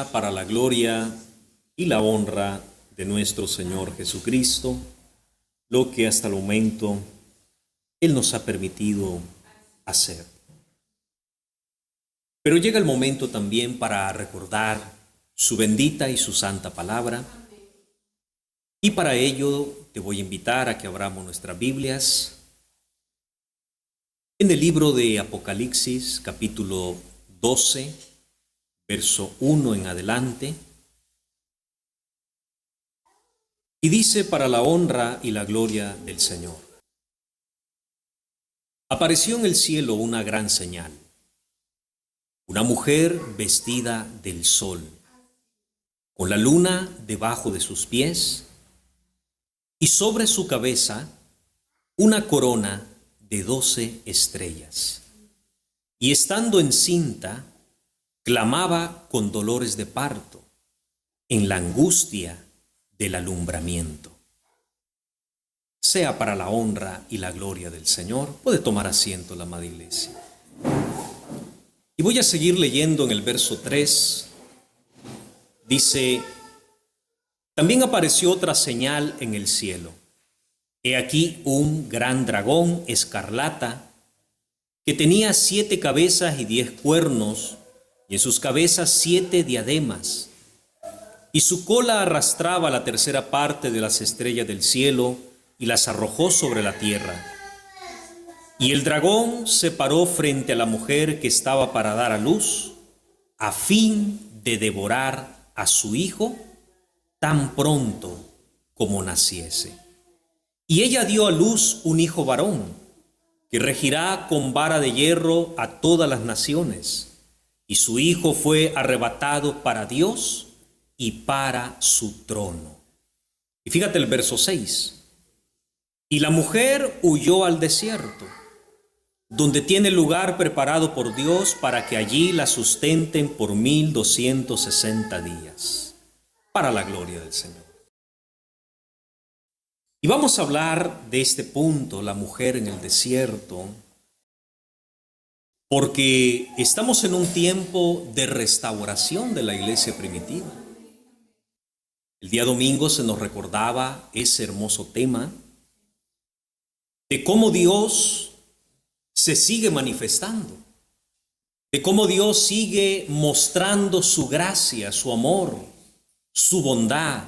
sea para la gloria y la honra de nuestro Señor Jesucristo, lo que hasta el momento Él nos ha permitido hacer. Pero llega el momento también para recordar su bendita y su santa palabra. Y para ello te voy a invitar a que abramos nuestras Biblias en el libro de Apocalipsis, capítulo 12, verso 1 en adelante. Y dice: para la honra y la gloria del Señor. Apareció en el cielo una gran señal, una mujer vestida del sol, con la luna debajo de sus pies, y sobre su cabeza una corona de 12 estrellas. Y estando encinta, clamaba con dolores de parto, en la angustia del alumbramiento. Sea para la honra y la gloria del Señor. Puede tomar asiento la amada iglesia. Y voy a seguir leyendo en el verso 3. Dice: también apareció otra señal en el cielo. He aquí un gran dragón escarlata, que tenía 7 cabezas y 10 cuernos, y en sus cabezas 7 diademas. Y su cola arrastraba la tercera parte de las estrellas del cielo, y las arrojó sobre la tierra. Y el dragón se paró frente a la mujer que estaba para dar a luz, a fin de devorar a su hijo tan pronto como naciese. Y ella dio a luz un hijo varón, que regirá con vara de hierro a todas las naciones. Y su hijo fue arrebatado para Dios y para su trono. Y fíjate el verso 6. Y la mujer huyó al desierto, donde tiene lugar preparado por Dios para que allí la sustenten por 1260 días, para la gloria del Señor. Y vamos a hablar de este punto, la mujer en el desierto, porque estamos en un tiempo de restauración de la iglesia primitiva. El día domingo se nos recordaba ese hermoso tema de cómo Dios se sigue manifestando, de cómo Dios sigue mostrando su gracia, su amor, su bondad.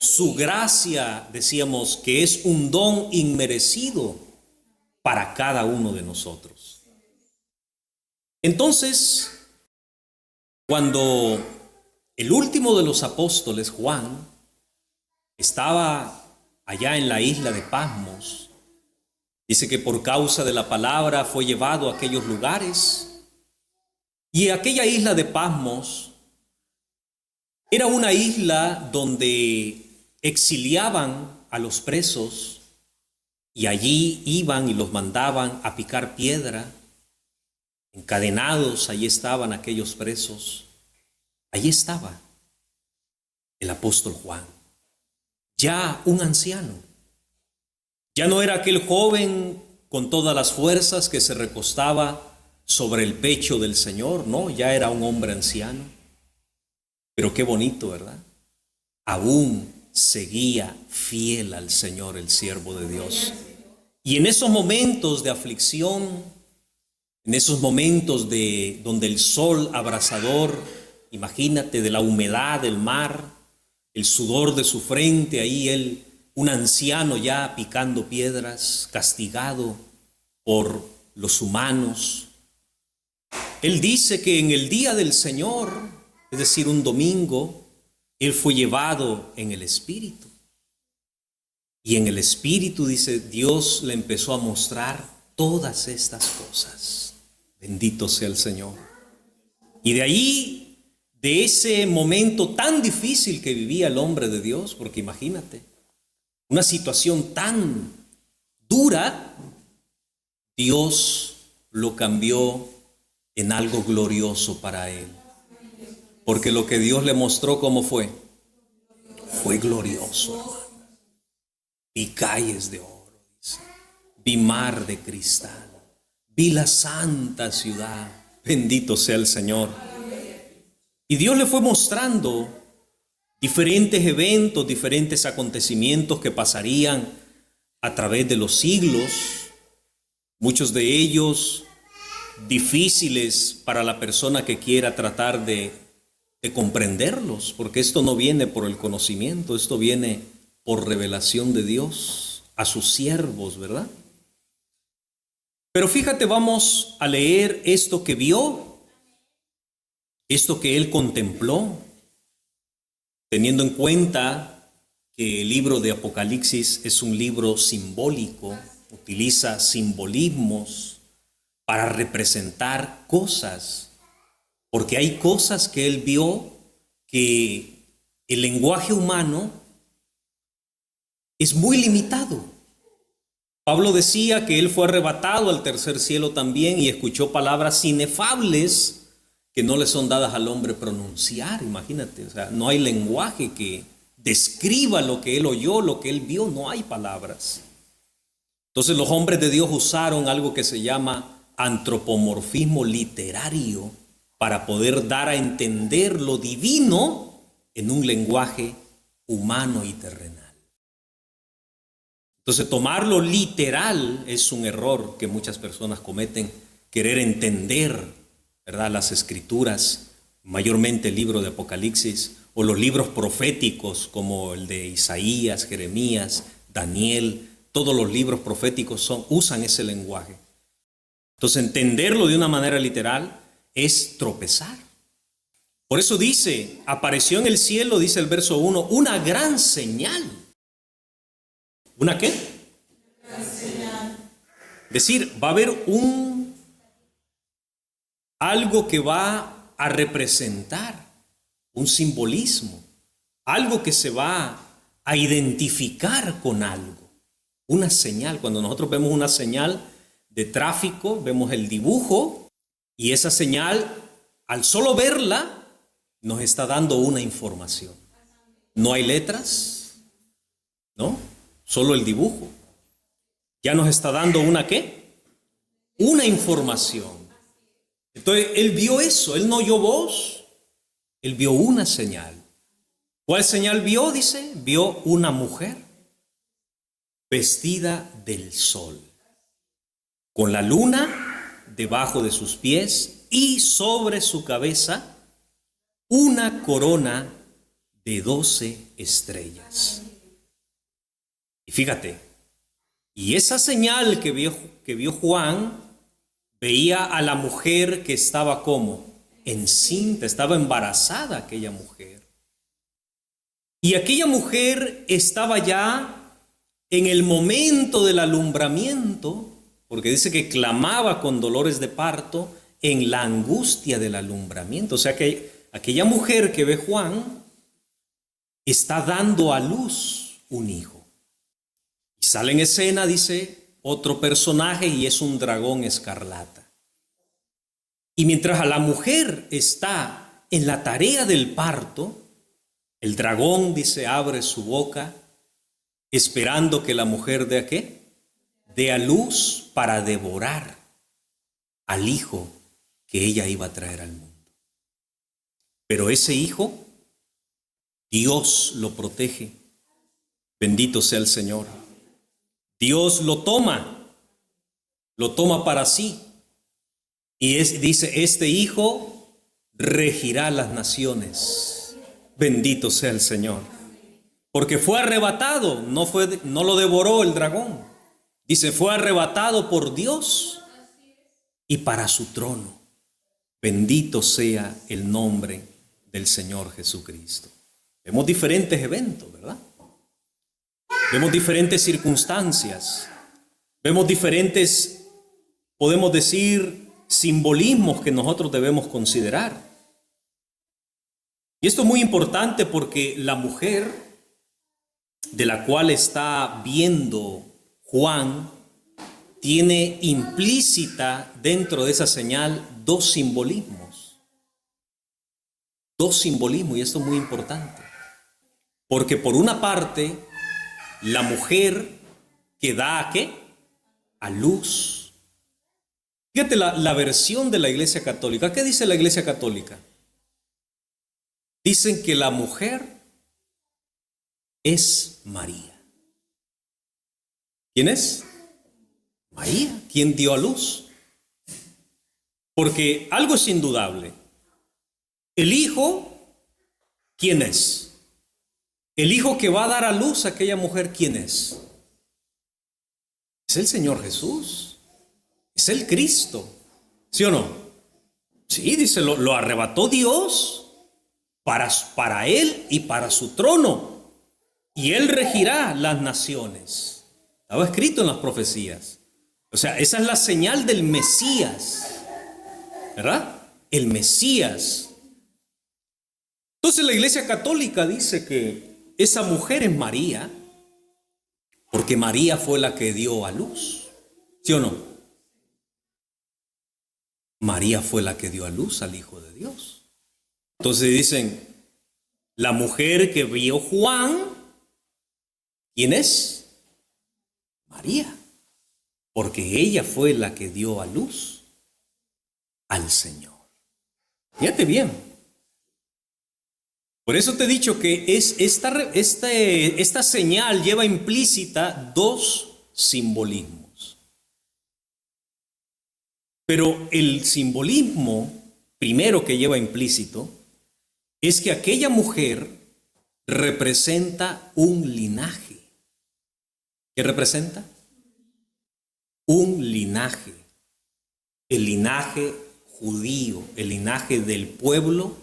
Su gracia, decíamos, que es un don inmerecido para cada uno de nosotros. Entonces, cuando el último de los apóstoles, Juan, estaba allá en la isla de Patmos, dice que por causa de la palabra fue llevado a aquellos lugares, y aquella isla de Patmos era una isla donde exiliaban a los presos, y allí iban y los mandaban a picar piedra. Encadenados, allí estaban aquellos presos. Allí estaba el apóstol Juan, ya un anciano. Ya no era aquel joven con todas las fuerzas que se recostaba sobre el pecho del Señor, no, ya era un hombre anciano. Pero qué bonito, ¿verdad? Aún seguía fiel al Señor, el siervo de Dios. Y en esos momentos de aflicción, en esos momentos de donde el sol abrasador, imagínate, de la humedad del mar, el sudor de su frente, ahí él, un anciano ya picando piedras, castigado por los humanos. Él dice que en el día del Señor, es decir, un domingo, él fue llevado en el Espíritu. Y en el Espíritu, dice, Dios le empezó a mostrar todas estas cosas. Bendito sea el Señor. Y de ahí, de ese momento tan difícil que vivía el hombre de Dios, porque imagínate, una situación tan dura, Dios lo cambió en algo glorioso para él. Porque lo que Dios le mostró, ¿cómo fue? Fue glorioso, hermano. Vi calles de oro, dice. Vi mar de cristal. Vi la santa ciudad. Bendito sea el Señor. Y Dios le fue mostrando diferentes eventos, diferentes acontecimientos que pasarían a través de los siglos, muchos de ellos difíciles para la persona que quiera tratar de comprenderlos, porque esto no viene por el conocimiento, esto viene por revelación de Dios a sus siervos, ¿verdad? Pero fíjate, vamos a leer esto que vio, esto que él contempló, teniendo en cuenta que el libro de Apocalipsis es un libro simbólico, utiliza simbolismos para representar cosas, porque hay cosas que él vio que el lenguaje humano es muy limitado. Pablo decía que él fue arrebatado al tercer cielo también y escuchó palabras inefables que no le son dadas al hombre pronunciar. Imagínate, o sea, no hay lenguaje que describa lo que él oyó, lo que él vio, no hay palabras. Entonces los hombres de Dios usaron algo que se llama antropomorfismo literario para poder dar a entender lo divino en un lenguaje humano y terrenal. Entonces tomarlo literal es un error que muchas personas cometen, querer entender, ¿verdad?, las escrituras, mayormente el libro de Apocalipsis o los libros proféticos como el de Isaías, Jeremías, Daniel. Todos los libros proféticos usan ese lenguaje. Entonces entenderlo de una manera literal es tropezar. Por eso dice, apareció en el cielo, dice el verso 1, una gran señal. ¿Una qué? Gran señal. Es decir, va a haber algo que va a representar un simbolismo, algo que se va a identificar con algo. Una señal, cuando nosotros vemos una señal de tráfico, vemos el dibujo y esa señal, al solo verla, nos está dando una información. No hay letras, ¿no? Solo el dibujo. Ya nos está dando ¿una qué? Una información. Entonces, él vio eso, él no oyó voz, él vio una señal. ¿Cuál señal vio? Dice, vio una mujer vestida del sol, con la luna debajo de sus pies y sobre su cabeza una corona de 12 estrellas. Y fíjate, y esa señal que vio Juan, veía a la mujer que estaba como encinta, estaba embarazada aquella mujer. Y aquella mujer estaba ya en el momento del alumbramiento, porque dice que clamaba con dolores de parto en la angustia del alumbramiento. O sea que aquella mujer que ve Juan está dando a luz un hijo. Y sale en escena, dice, otro personaje y es un dragón escarlata. Y mientras a la mujer está en la tarea del parto, el dragón, dice, abre su boca esperando que la mujer dé a qué? Dé a luz para devorar al hijo que ella iba a traer al mundo. Pero ese hijo, Dios lo protege. Bendito sea el Señor. Dios lo toma para sí. Y dice, este hijo regirá las naciones. Bendito sea el Señor. Porque fue arrebatado, no lo devoró el dragón. Dice, fue arrebatado por Dios y para su trono. Bendito sea el nombre del Señor Jesucristo. Vemos diferentes eventos, ¿verdad? Vemos diferentes circunstancias. Vemos diferentes, podemos decir, simbolismos que nosotros debemos considerar. Y esto es muy importante porque la mujer de la cual está viendo Juan tiene implícita dentro de esa señal dos simbolismos. Dos simbolismos, y esto es muy importante. Porque por una parte, la mujer que da ¿a qué? A luz. Fíjate la versión de la Iglesia Católica. ¿Qué dice la Iglesia Católica? dicen que la mujer es María. ¿Quién es? María, quien dio a luz. Porque algo es indudable. El hijo, ¿quién es? El hijo que va a dar a luz a aquella mujer, ¿quién es? Es el Señor Jesús. Es el Cristo. ¿Sí o no? Sí, dice, lo arrebató Dios para Él y para su trono. Y Él regirá las naciones. Estaba escrito en las profecías. O sea, esa es la señal del Mesías. ¿Verdad? El Mesías. Entonces la Iglesia Católica dice que esa mujer es María, porque María fue la que dio a luz. ¿Sí o no? María fue la que dio a luz al Hijo de Dios. Entonces dicen, la mujer que vio Juan, ¿quién es? María, porque ella fue la que dio a luz al Señor. Fíjate bien. Por eso te he dicho que esta señal lleva implícita dos simbolismos. Pero el simbolismo primero que lleva implícito es que aquella mujer representa un linaje. ¿Qué representa? Un linaje. El linaje judío, el linaje del pueblo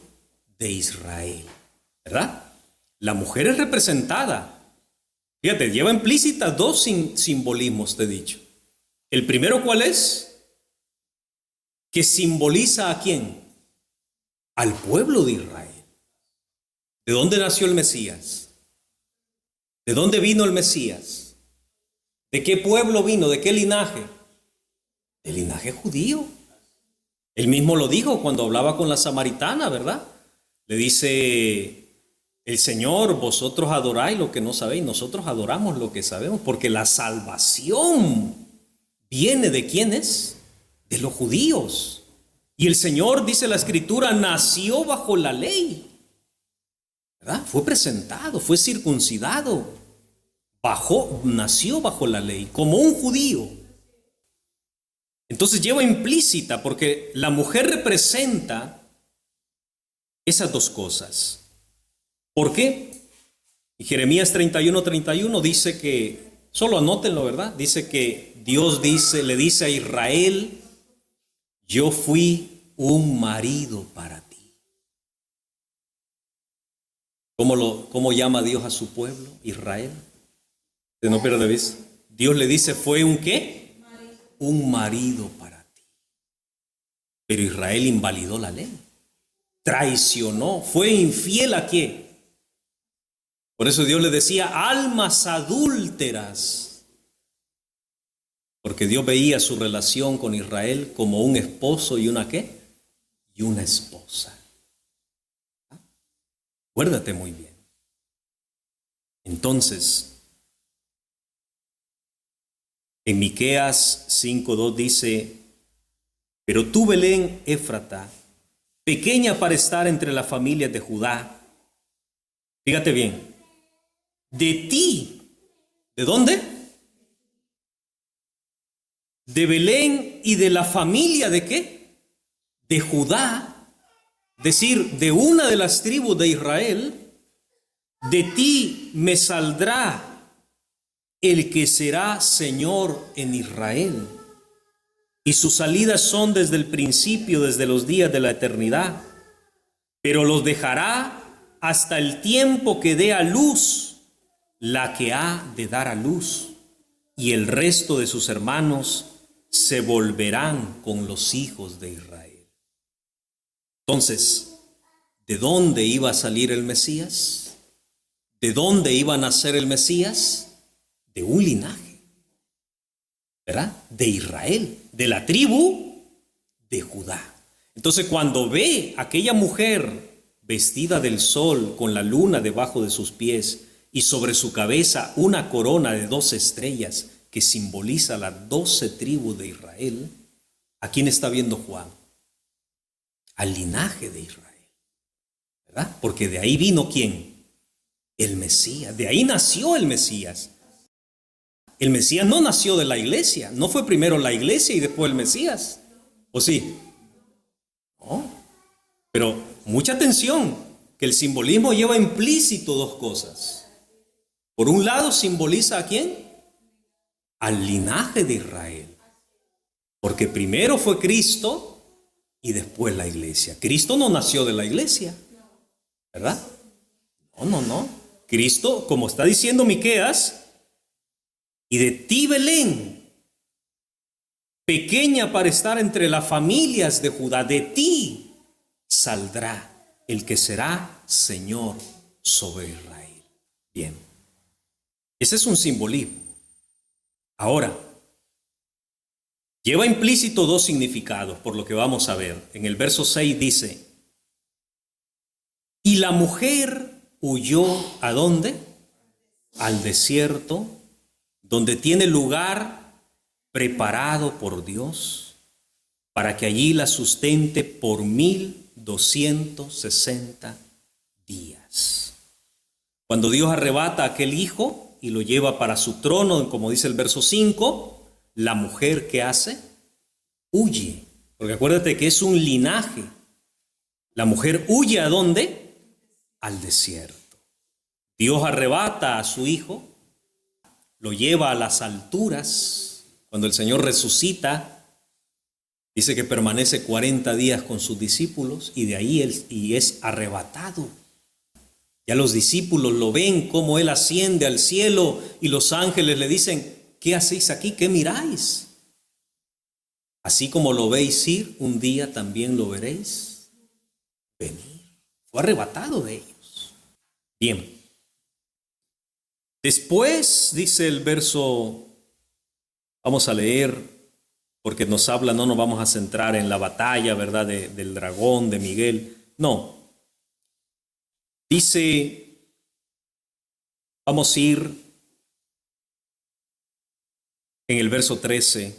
de Israel. ¿Verdad? La mujer es representada. Fíjate, lleva implícitas dos simbolismos, te he dicho. El primero, ¿cuál es? Que simboliza ¿a quién? Al pueblo de Israel. ¿De dónde nació el Mesías? ¿De dónde vino el Mesías? ¿De qué pueblo vino? ¿De qué linaje? Del linaje judío. Él mismo lo dijo cuando hablaba con la samaritana, ¿verdad? Le dice el Señor, vosotros adoráis lo que no sabéis, nosotros adoramos lo que sabemos, porque la salvación viene ¿de quiénes? De los judíos. Y el Señor, dice la Escritura, nació bajo la ley, ¿verdad? Fue presentado, fue circuncidado, nació bajo la ley, como un judío. Entonces lleva implícita, porque la mujer representa esas dos cosas. ¿Por qué? Y Jeremías 31:31 dice que, solo anótenlo, ¿verdad? Dice que Dios le dice a Israel, yo fui un marido para ti. ¿Cómo llama Dios a su pueblo, Israel? No pierda de vista. Dios le dice, ¿fue un qué? Un marido para ti. Pero Israel invalidó la ley. Traicionó, fue infiel ¿a qué? Por eso Dios le decía, almas adúlteras. Porque Dios veía su relación con Israel como un esposo y una ¿qué? Y una esposa. Acuérdate muy bien. Entonces, en Miqueas 5:2 dice, pero tú, Belén Éfrata, pequeña para estar entre las familias de Judá. Fíjate bien, de ti, ¿de dónde? De Belén y de la familia ¿de qué? De Judá, es decir, de una de las tribus de Israel, de ti me saldrá el que será Señor en Israel. Y sus salidas son desde el principio, desde los días de la eternidad. Pero los dejará hasta el tiempo que dé a luz la que ha de dar a luz. Y el resto de sus hermanos se volverán con los hijos de Israel. Entonces, ¿de dónde iba a salir el Mesías? ¿De dónde iba a nacer el Mesías? De un linaje, ¿verdad? De Israel, de la tribu de Judá. Entonces, cuando ve a aquella mujer vestida del sol, con la luna debajo de sus pies y sobre su cabeza una corona de 12 estrellas que simboliza las 12 tribus de Israel, ¿a quién está viendo Juan? Al linaje de Israel, ¿verdad? Porque de ahí vino ¿quién? El Mesías. De ahí nació el Mesías. El Mesías no nació de la iglesia. No fue primero la iglesia y después el Mesías. ¿O sí? No. Pero mucha atención, que el simbolismo lleva implícito dos cosas. Por un lado simboliza ¿a quién? Al linaje de Israel. Porque primero fue Cristo y después la iglesia. Cristo no nació de la iglesia, ¿verdad? No. Cristo, como está diciendo Miqueas, y de ti Belén, pequeña para estar entre las familias de Judá, de ti saldrá el que será Señor sobre Israel. Bien, ese es un simbolismo. Ahora, lleva implícito dos significados, por lo que vamos a ver. En el verso 6 dice, y la mujer huyó ¿a dónde? Al desierto, donde tiene lugar preparado por Dios, para que allí la sustente por 1260 días. Cuando Dios arrebata a aquel hijo y lo lleva para su trono, como dice el verso 5, la mujer, ¿qué hace? Huye, porque acuérdate que es un linaje. La mujer huye ¿a dónde? Al desierto. Dios arrebata a su hijo, lo lleva a las alturas. Cuando el Señor resucita, dice que permanece 40 días con sus discípulos y de ahí es arrebatado. Ya los discípulos lo ven cómo Él asciende al cielo y los ángeles le dicen, ¿qué hacéis aquí? ¿Qué miráis? Así como lo veis ir, un día también lo veréis venir. Fue arrebatado de ellos. Bien. Después, dice el verso, vamos a leer, porque nos habla, no nos vamos a centrar en la batalla, ¿verdad? Del dragón, de Miguel. No. Dice, vamos a ir en el verso 13,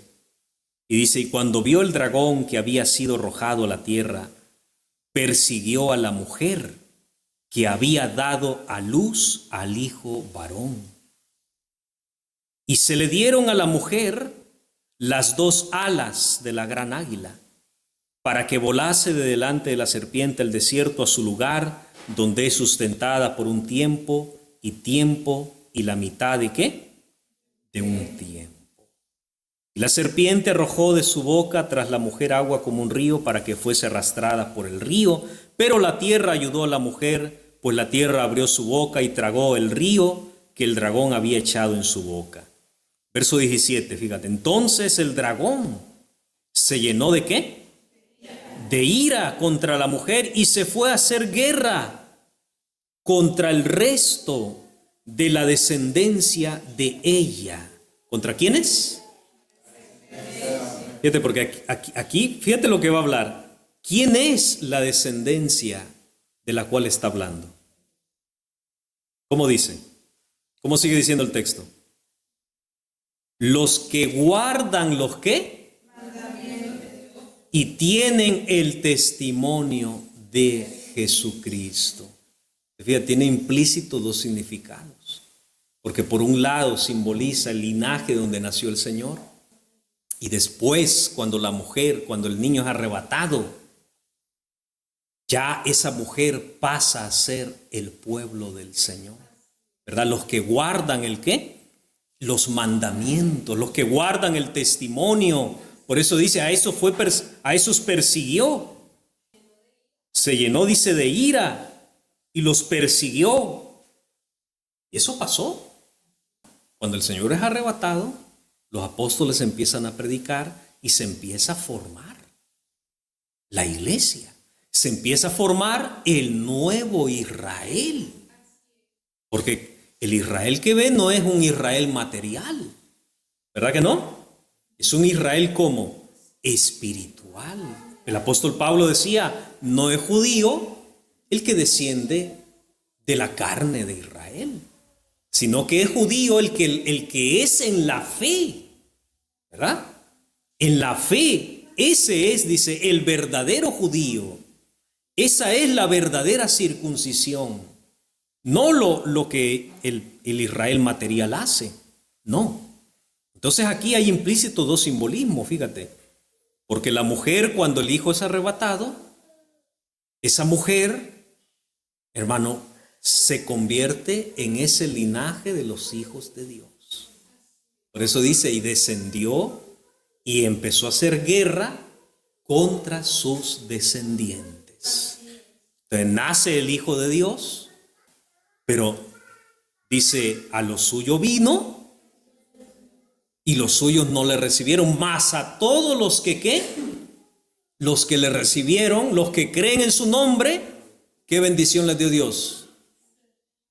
y dice, y cuando vio el dragón que había sido arrojado a la tierra, persiguió a la mujer que había dado a luz al hijo varón. Y se le dieron a la mujer las dos alas de la gran águila, para que volase de delante de la serpiente al desierto a su lugar, donde es sustentada por un tiempo y la mitad de ¿qué? De un tiempo. Y la serpiente arrojó de su boca tras la mujer agua como un río para que fuese arrastrada por el río, pero la tierra ayudó a la mujer, pues la tierra abrió su boca y tragó el río que el dragón había echado en su boca. Verso 17, fíjate, entonces el dragón se llenó ¿de qué? De ira contra la mujer y se fue a hacer guerra contra el resto de la descendencia de ella. ¿Contra quiénes? Fíjate, porque aquí, fíjate lo que va a hablar. ¿Quién es la descendencia de la cual está hablando? ¿Cómo dice? ¿Cómo sigue diciendo el texto? Los que guardan los ¿qué? Y tienen el testimonio de Jesucristo. Fíjate, tiene implícito dos significados. Porque por un lado simboliza el linaje donde nació el Señor. Y después, cuando el niño es arrebatado, ya esa mujer pasa a ser el pueblo del Señor. ¿Verdad? Los que guardan el ¿qué? Los mandamientos, los que guardan el testimonio. Por eso dice, a esos persiguió. Se llenó, dice, de ira y los persiguió. Y eso pasó. Cuando el Señor es arrebatado, los apóstoles empiezan a predicar y se empieza a formar la iglesia. Se empieza a formar el nuevo Israel. Porque el Israel que ve no es un Israel material. ¿Verdad que no? Es un Israel como espiritual. El apóstol Pablo decía, no es judío el que desciende de la carne de Israel, sino que es judío el que es en la fe. ¿Verdad? En la fe, ese es, dice, el verdadero judío. Esa es la verdadera circuncisión. No lo que el Israel material hace. No. Entonces aquí hay implícito dos simbolismos, fíjate. Porque la mujer, cuando el hijo es arrebatado, esa mujer, hermano, se convierte en ese linaje de los hijos de Dios. Por eso dice, y descendió y empezó a hacer guerra contra sus descendientes. Entonces nace el Hijo de Dios, pero dice, a lo suyo vino y los suyos no le recibieron, mas a todos los que ¿qué? Los que le recibieron, los que creen en su nombre, ¿qué bendición les dio Dios?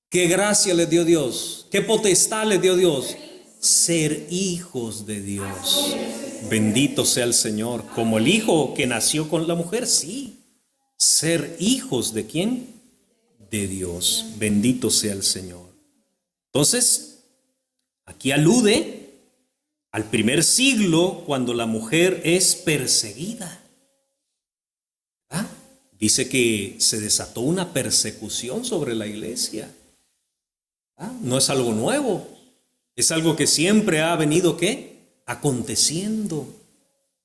¿Qué gracia les dio Dios? ¿Qué potestad les dio Dios? Ser hijos de Dios. Bendito sea el Señor. Como el hijo que nació con la mujer, sí. Ser hijos de ¿quién? De Dios. Bendito sea el Señor. Entonces, aquí alude al primer siglo, cuando la mujer es perseguida. ¿Ah? Dice que se desató una persecución sobre la iglesia. ¿Ah? No es algo nuevo, es algo que siempre ha venido ¿qué? Aconteciendo,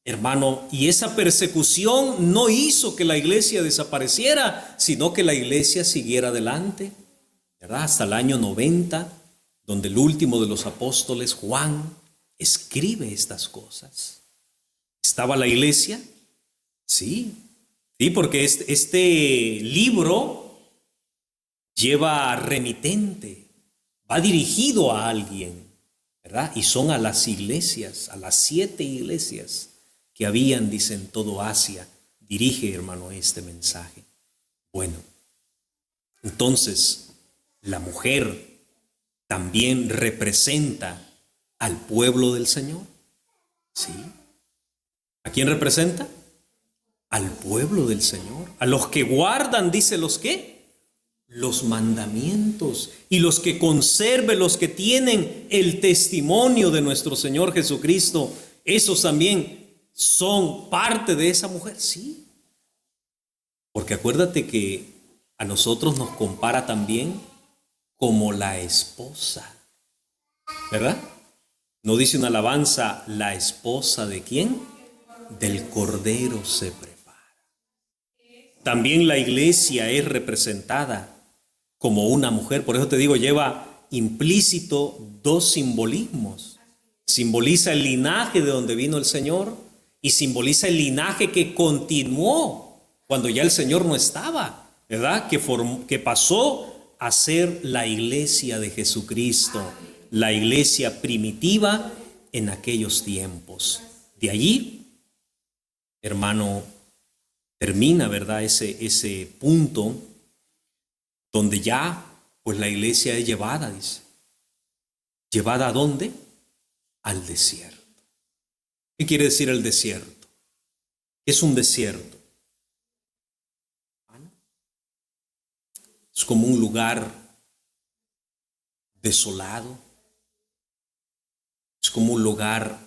hermano. Y esa persecución no hizo que la iglesia desapareciera, sino que la iglesia siguiera adelante, ¿verdad? Hasta el año 90, donde el último de los apóstoles, Juan, escribe estas cosas. ¿Estaba la iglesia? Sí, porque este libro lleva remitente, va dirigido a alguien, ¿verdad? Y son a las iglesias, a las 7 iglesias que habían, dice, en todo Asia. Dirige, hermano, este mensaje. Bueno, entonces, la mujer también representa al pueblo del Señor. ¿Sí? ¿A quién representa? Al pueblo del Señor. A los que guardan, dice, ¿los qué? Los mandamientos. Y los que conserven, los que tienen el testimonio de nuestro Señor Jesucristo, esos también son parte de esa mujer. Sí. Porque acuérdate que a nosotros nos compara también como la esposa, ¿verdad? ¿No dice una alabanza, la esposa de quién? Del Cordero se prepara. También la iglesia es representada como una mujer. Por eso te digo, lleva implícito dos simbolismos. Simboliza el linaje de donde vino el Señor y simboliza el linaje que continuó cuando ya el Señor no estaba, ¿verdad? Que pasó a ser la iglesia de Jesucristo, la iglesia primitiva en aquellos tiempos. De allí, hermano, termina, ¿verdad? Ese punto donde ya, pues la iglesia es llevada, dice. ¿Llevada a dónde? Al desierto. ¿Qué quiere decir el desierto? ¿Qué es un desierto? Es como un lugar desolado. Es como un lugar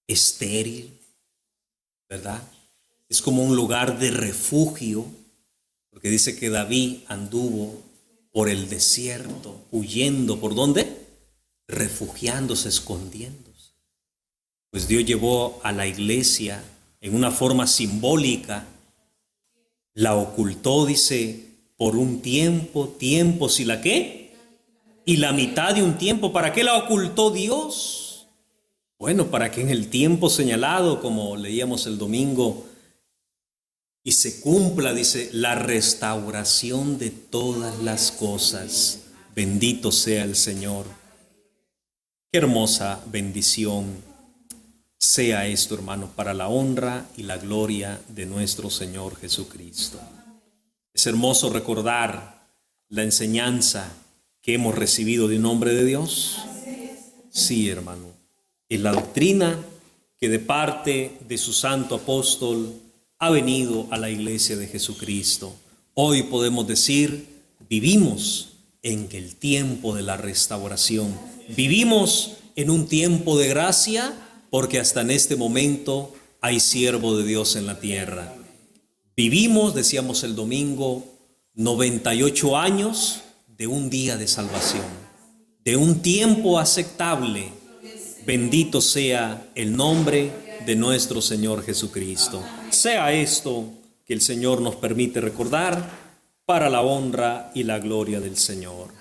estéril, ¿verdad? Es como un lugar de refugio, porque dice que David anduvo por el desierto, huyendo. ¿Por dónde? Refugiándose, escondiéndose. Pues Dios llevó a la iglesia en una forma simbólica, la ocultó, dice, por un tiempo, ¿si la qué? Y la mitad de un tiempo. ¿Para qué la ocultó Dios? Bueno, para que en el tiempo señalado, como leíamos el domingo, y se cumpla, dice, la restauración de todas las cosas. Bendito sea el Señor. Qué hermosa bendición sea esto, hermano, para la honra y la gloria de nuestro Señor Jesucristo. Es hermoso recordar la enseñanza que hemos recibido de un hombre de Dios. Sí, hermano. Es la doctrina que de parte de su santo apóstol ha venido a la iglesia de Jesucristo. Hoy podemos decir, vivimos en el tiempo de la restauración. Vivimos en un tiempo de gracia, porque hasta en este momento hay siervo de Dios en la tierra. Vivimos, decíamos el domingo, 98 años de un día de salvación, de un tiempo aceptable. Bendito sea el nombre de nuestro Señor Jesucristo. Sea esto que el Señor nos permite recordar para la honra y la gloria del Señor.